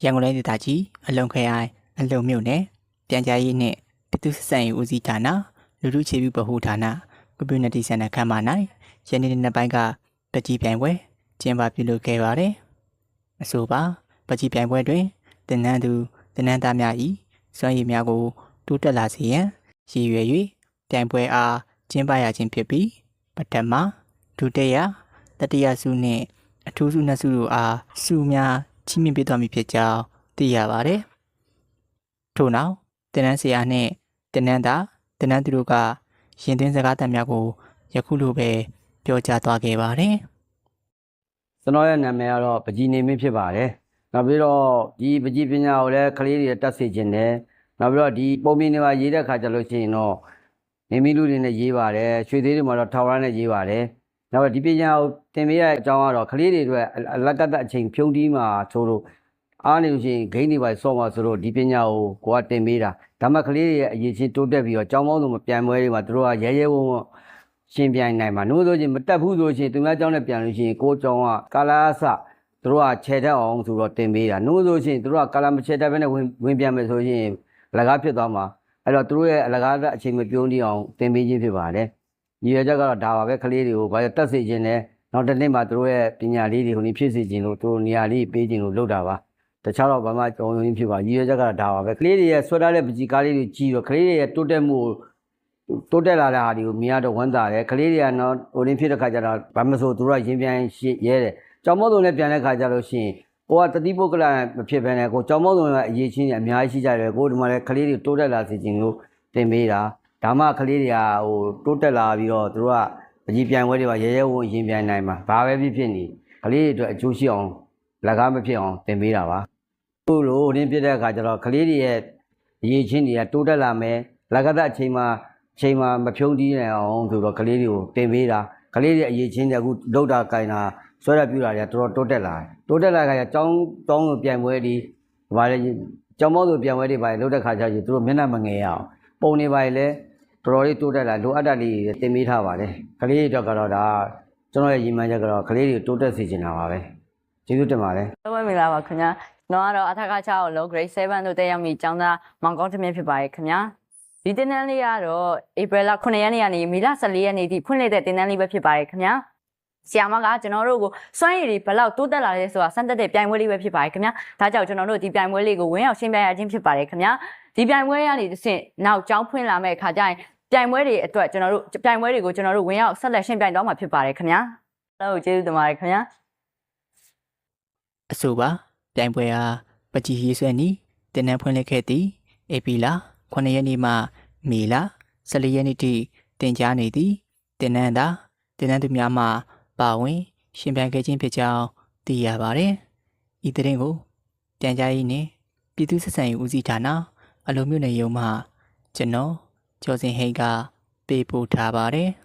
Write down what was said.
ရန်ကုန်တိုင်းဒေသကြီးအလုံခရိုင်အလုံမြို့နယ်ပြန်ကြားရေးနှင့်ပြည်သူ့ဆက်ဆံရေးဦးစီးဌာနလူထုခြေပြုဗဟုဌာနကွန်ပျူတာစင်တာခန်းမ၌ယနေ့နေ့ပိုင်းကပကြီးပြိုင်ပွဲကျင်းပပြုလုပ်ခဲ့ပါတယ်။အဆိုပါပကြီးပြိုင်ပွဲတွင်တင်နန်းသူတင်နန်းသားများ၏စွမ်းရည်များကိုတိုးတက်လာစေရန်ရည်ရွယ်၍ပြိုင်ပွဲအားကျင်းပရခြင်းဖြစ်ပြီးပထမဒုတိယတတိယဆုနှင့်အထူးဆုနှစ်ဆုတို့အားဆုများချီးမြှင့်ပေးသွားမည်ဖြစ်ကြောင်းသိရပါတယ်။ထို့နောက်တင်နန်းဆရာနှင့်တင်နန်းသားတင်နန်းသူတို့ကရင်သွင်းစကားသံများကိုယခုလိုပဲပြောကြားသွားခဲ့ပါတယ်။ ကျွန်တော်ရဲ့နာမည်ကတော့ပကြီးနေမင်းဖြစ်ပါတယ်။နောက်ပြီးတော့ဒီပကြီးပညာကိုလည်းကလေးတွေတက်စေခြင်းနဲ့နောက်ပြီးတော့ဒီပုံပြင်တွေမှာရေးတဲ့ခါကျလို့ရှိရင်တော့နေမီလူတွေနဲ့ရေးပါတယ်။ရွှေသေးတွေမှာတော့ထောင်ရမ်းနဲ့ရေးပါတယ်။နောက်ဒီပညာကိုသင်ပေးရတဲ့အကြောင်းကတော့ကလေးတွေအတွက်အလကတအချိန်ဖြုံးတီးမှာဆိုလို့အားနေလို့ရှိရင်ဂိမ်းတွေပါဆော့မှာဆိုလို့ဒီပညာကိုကတင်ပေးတာဒါမှကလေးတွေရဲ့အရေးချင်းတိုးတက်ပြီးတော့ကျောင်းပေါင်းစုံမပြန်ပွဲတွေမှာတို့ကရဲရဲဝံ့ဝံ့ရှင်ပြိုင်နိုင်မှာနို့ဆိုချင်းမတက်ဘူးဆိုရှင်သူများကျောင်းနဲ့ပြန်လို့ရှိရင်ကိုကျောင်းကကာလာအစတို့ကခြေတက်အောင်ဆိုတော့တင်ပေးတာနို့ဆိုရှင်တို့ကကာလာမခြေတက်ဘဲနဲ့ဝင်ပြန်မယ်ဆိုရင်အလကားဖြစ်သွားမှာအဲ့တော့တို့ရဲ့အလကားအချိန်မပြုံးတီးအောင်တင်ပေးခြင်းဖြစ်ပါတယ်ညီရချက်ကတော့ဒါပါပဲကလေးတွေကိုဘာတက်စေခြင်းနဲ့နောက်တစ်နေ့မှာတို့ရဲ့ပညာလေးတွေဟိုနေ့ဖြစ်စေခြင်းလို့တို့နေရာလေးပေးခြင်းလို့လုပ်တာပါတခြားတော့ဘာမှကြောင်းရင်းဖြစ်ပါရည်ရွယ်ချက်ကဒါပါပဲကလေးတွေရဲ့ဆွဲထားတဲ့ပကြီးကားလေးတွေကြီးတော့ကလေးတွေရဲ့တိုးတက်မှုတိုးတက်လာတဲ့ဟာတွေကိုမြင်ရတော့ဝမ်းသာတယ်ကလေးတွေကနော်ဟိုရင်းဖြစ်တဲ့ခါကျတော့ဘာမဆိုသူတို့ကရင်ပြန်ရဲတယ်ကြောင်မောစုံနဲ့ပြန်တဲ့ခါကျလို့ရှိရင်ကိုကတတိပုဂ္ဂလမဖြစ်ဘဲနဲ့ကိုကြောင်မောစုံကအရေးချင်းအများကြီးရှိကြတယ်ကိုဒီမှာလည်းကလေးတွေတိုးတက်လာစေခြင်းလို့တင်ပေးတာဒါမှကလေးတွေကဟိုတိုးတက်လာပြီးတော့သူတို့ကပကြီးပြန်ပွဲတွေပါရဲရဲဝံ့ရင်ပြန်နိုင်မှာဘာပဲဖြစ်နေကလေးတွေအတွက်အကျိုးရှိအောင်လက်ကားမဖြစ်အောင်တင်ပေးတာပါခုလိုရင်းပြတဲ့အခါကျတော့ကလေးတွေရဲ့အရေးချင်းတွေကတိုးတက်လာမယ်လက်ကတဲ့အချိန်မှာမဖြုံးတီးနိုင်အောင်ဆိုတော့ကလေးတွေကိုတင်ပေးတာကလေးတွေအရေးချင်းတွေအခုဒုတ်တာကင်တာဆွဲရပြူတာတွေတော်တော်တိုးတက်လာခါကျကျောင်းတောင်းလို့ပြန်ပွဲဒီဘာလဲကျောင်းမောဆိုပြန်ပွဲတွေပါလို့တဲ့ခါကျရင်သူတို့မျက်နှာမငယ်ရအောင်ပုံနေပါလေတော်တော်လေးတိုးတက်လာလိုအပ်တာလေးတင်ပေးထားပါတယ်ကလေးတွေတော့ကတော့ဒါကျွန်တော်ရဲ့ရည်မှန်းချက်ကတော့ကလေးတွေတိုးတက်စေချင်တာပါပဲကျေးဇူးတင်ပါတယ် မင်္ဂလာပါခင်ဗျာတော့ကတော့အထက်က6ကိုလုံး grade 7တို့တက်ရောက်မိကျောင်းသားမောင်ကောင်းထမင်းဖြစ်ပါရဲ့ခင်ဗျာဒီတင်တန်းလေးကတော့ April လ9ရက်နေ့ကနေမေလ14ရက်နေ့ထိဖွင့်လှစ်တဲ့တင်တန်းလေးပဲဖြစ်ပါရဲ့ခင်ဗျာဆီယာမကကျွန်တော်တို့ကိုစွမ်းရည်တွေဘယ်လောက်တိုးတက်လာလဲဆိုတာစမ်းသပ်တဲ့ပြိုင်ပွဲလေးပဲဖြစ်ပါရဲ့ခင်ဗျာဒါကြောင့်ကျွန်တော်တို့ဒီပြိုင်ပွဲလေးကိုဝင်းအောင်ရှင်းပြရခြင်းဖြစ်ပါတယ်ခင်ဗျာဒီပြိုင်ပွဲကနေတစ်ဆင့်နောက်ကျောင်းဖွင့်လာမဲ့အခါကျရင်ပြိုင်ပွဲတွေအတွက်ကျွန်တော်တို့ပြိုင်ပွဲတွေကိုကျွန်တော်တို့ဝင်းအောင်ဆက်လက်ရှင်းပြသွားမှာဖြစ်ပါတယ်ခင်ဗျာဟုတ်ကျေးဇူးတင်ပါတယ်ခင်ဗျာ အဆိုပါပြိုင်ပွဲအားပကြီးရေးဆွဲနီတင်နန်းဖွင့်လှစ်ခဲ့သည့်ဧပြီလ9ရက်နေ့မှမေလ14ရက်နေ့ထိတင်ကြားနေသည့်တင်နန်းသူများမှပါဝင်ရှင်ပြိုင်ခဲ့ခြင်းဖြစ်ကြောင်းသိရပါတယ်။ဤသတင်းကိုပြန်ကြားရေးနှင့်ပြည်သူ့ဆက်ဆံရေးဦးစီးဌာနအလုံမြို့နယ်ရုံးမှကျွန်တော်ကျော်စင်ဟိတ်ကပေးပို့ထားပါတယ်။